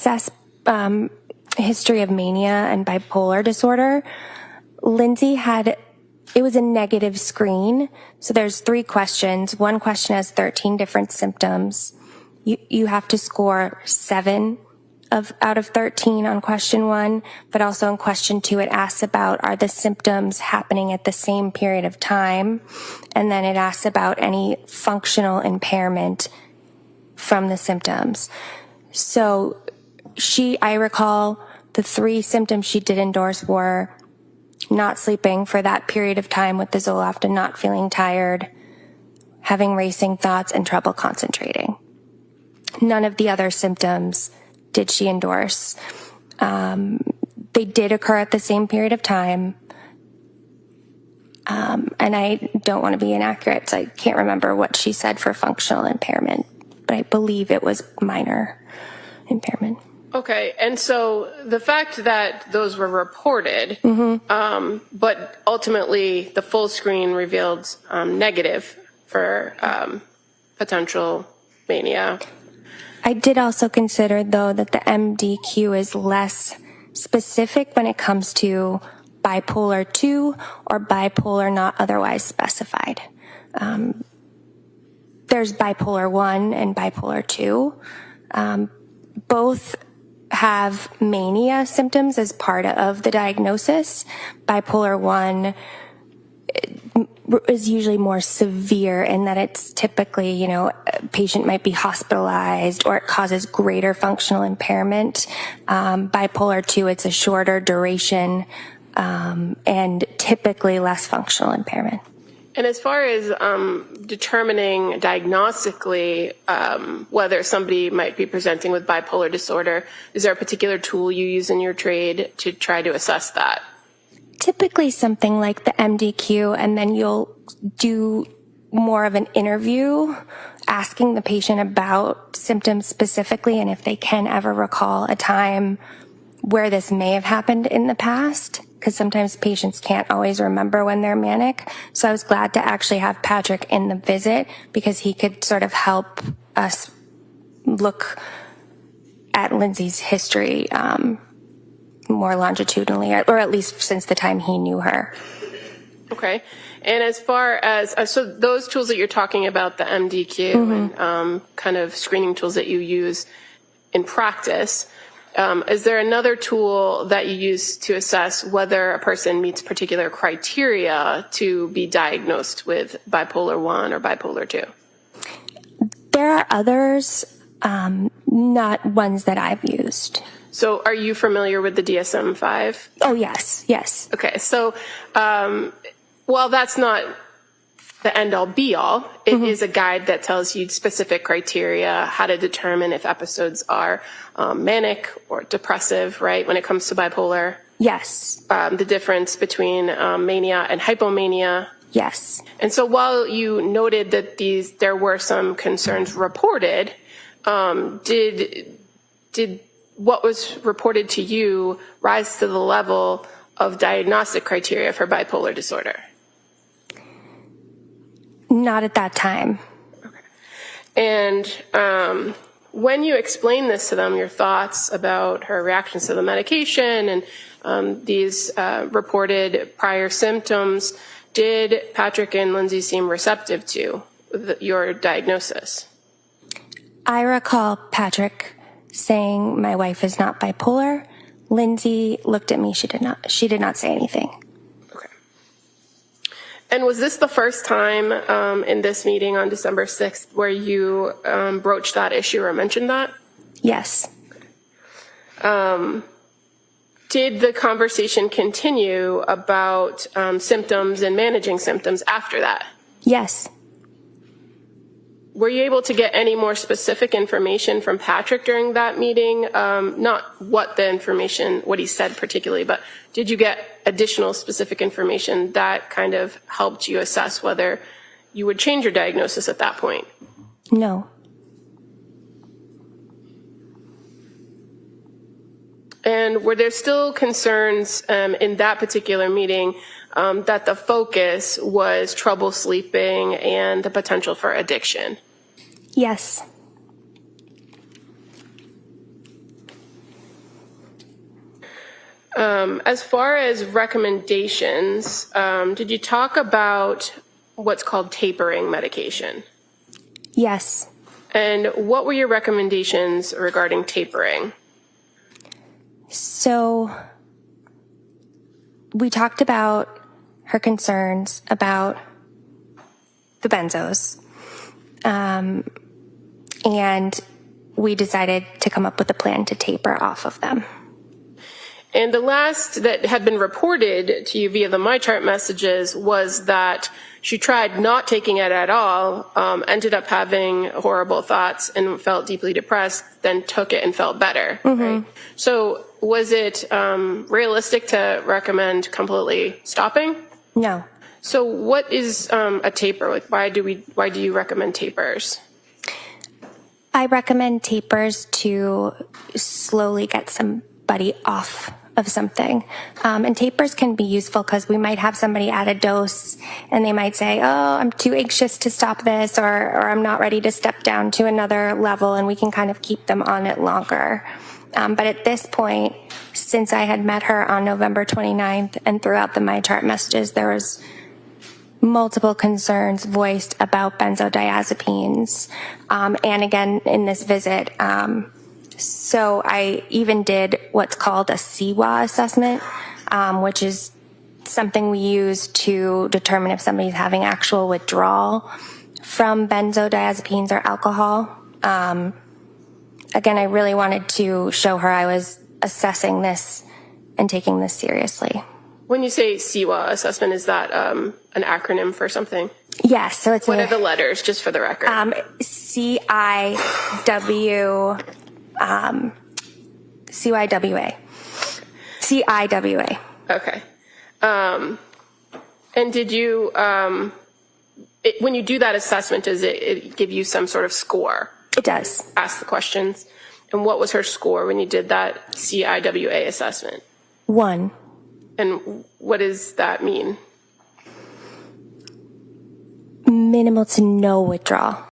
assess history of mania and bipolar disorder, Lindsay it was a negative screen. So there's 3 questions. One question has 13 different symptoms. You have to score 7 out of 13 on question 1, but also in question 2, it asks about, are the symptoms happening at the same period of time? And then it asks about any functional impairment from the symptoms. So I recall the 3 symptoms she did endorse were not sleeping for that period of time with the Zoloft and not feeling tired, having racing thoughts, and trouble concentrating. None of the other symptoms did she endorse. They did occur at the same period of time. And I don't want to be inaccurate, so I can't remember what she said for functional impairment, but I believe it was minor impairment. Okay, and so the fact that those were reported, but ultimately the full screen revealed negative for potential mania. I did also consider, though, that the MDQ is less specific when it comes to bipolar 2 or bipolar not otherwise specified. There's bipolar 1 and bipolar 2. Both have mania symptoms as part of the diagnosis. Bipolar 1 is usually more severe in that it's typically, a patient might be hospitalized or it causes greater functional impairment. Bipolar 2, it's a shorter duration and typically less functional impairment. And as far as determining diagnostically whether somebody might be presenting with bipolar disorder, is there a particular tool you use in your trade to try to assess that? Typically something like the MDQ, and then you'll do more of an interview asking the patient about symptoms specifically and if they can ever recall a time where this may have happened in the past, because sometimes patients can't always remember when they're manic. So I was glad to actually have Patrick in the visit because he could sort of help us look at Lindsay's history more longitudinally, or at least since the time he knew her. Okay. And as far as, so those tools that you're talking about, the MDQ and kind of screening tools that you use in practice, is there another tool that you use to assess whether a person meets particular criteria to be diagnosed with bipolar 1 or bipolar 2? There are others, not ones that I've used. So are you familiar with the DSM-5? Oh, yes. Okay, so while that's not the end-all be-all, it is a guide that tells you specific criteria, how to determine if episodes are manic or depressive, right, when it comes to bipolar. Yes. The difference between mania and hypomania. Yes. And so while you noted that there were some concerns reported, did what was reported to you rise to the level of diagnostic criteria for bipolar disorder? Not at that time. Okay. And when you explained this to them, your thoughts about her reactions to the medication and these reported prior symptoms, did Patrick and Lindsay seem receptive to your diagnosis? I recall Patrick saying, "My wife is not bipolar." Lindsay looked at me. She did not say anything. Okay. And was this the first time in this meeting on December 6th where you broached that issue or mentioned that? Yes. Did the conversation continue about symptoms and managing symptoms after that? Yes. Were you able to get any more specific information from Patrick during that meeting? Not what he said particularly, but did you get additional specific information that kind of helped you assess whether you would change your diagnosis at that point? No. And were there still concerns in that particular meeting that the focus was trouble sleeping and the potential for addiction? Yes. As far as recommendations, did you talk about what's called tapering medication? Yes. And what were your recommendations regarding tapering? So we talked about her concerns about the benzos. And we decided to come up with a plan to taper off of them. And the last that had been reported to you via the MyChart messages was that she tried not taking it at all, ended up having horrible thoughts and felt deeply depressed, then took it and felt better. Right? So was it realistic to recommend completely stopping? No. So what is a taper? Like, why do you recommend tapers? I recommend tapers to slowly get somebody off of something. And tapers can be useful because we might have somebody at a dose and they might say, oh, I'm too anxious to stop this, or I'm not ready to step down to another level, and we can kind of keep them on it longer. But at this point, since I had met her on November 29th and throughout the MyChart messages, there was multiple concerns voiced about benzodiazepines. And again, in this visit, so I even did what's called a CIWA assessment, which is something we use to determine if somebody's having actual withdrawal from benzodiazepines or alcohol. Again, I really wanted to show her I was assessing this and taking this seriously. When you say CIWA assessment, is that an acronym for something? Yes. So it's what are the letters, just for the record? CIWA. CIWA. Okay. And did you, when you do that assessment, does it give you some sort of score? It does. Ask the questions. And what was her score when you did that CIWA assessment? 1. And what does that mean? Minimal to no withdrawal.